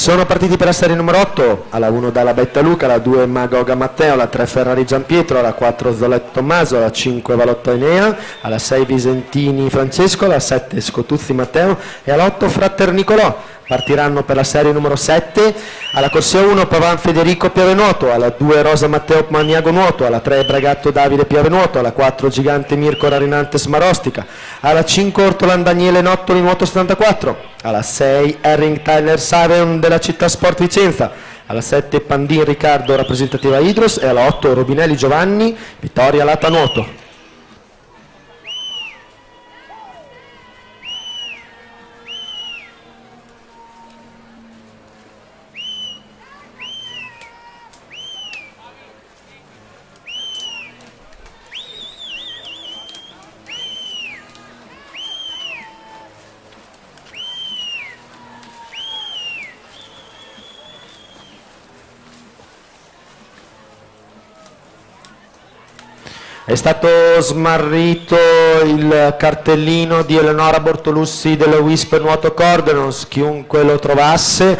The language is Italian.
Sono partiti per la serie numero 8, alla 1 Dalla Betta Luca, alla 2 Magoga Matteo, alla 3 Ferrari Giampietro, alla 4 Zoletto Tommaso, alla 5 Valotta Enea, alla 6 Visentini Francesco, alla 7 Scotuzzi Matteo e alla 8 Fratter Nicolò. Partiranno per la serie numero 7, alla corsia 1 Pavan Federico Piave Nuoto, alla 2 Rosa Matteo Maniago Nuoto, alla 3 Bragatto Davide Piave Nuoto, alla 4 Gigante Mirko Rarinante Smarostica, alla 5 Ortolan Daniele Nottoli Nuoto 74, alla 6 Erring Tyler Saveon della Città Sport Vicenza, alla 7 Pandin Riccardo rappresentativa Idros e alla 8 Robinelli Giovanni Vittoria Lata Nuoto. È stato smarrito il cartellino di Eleonora Bortolussi della Wisp Nuoto Cordenons, chiunque lo trovasse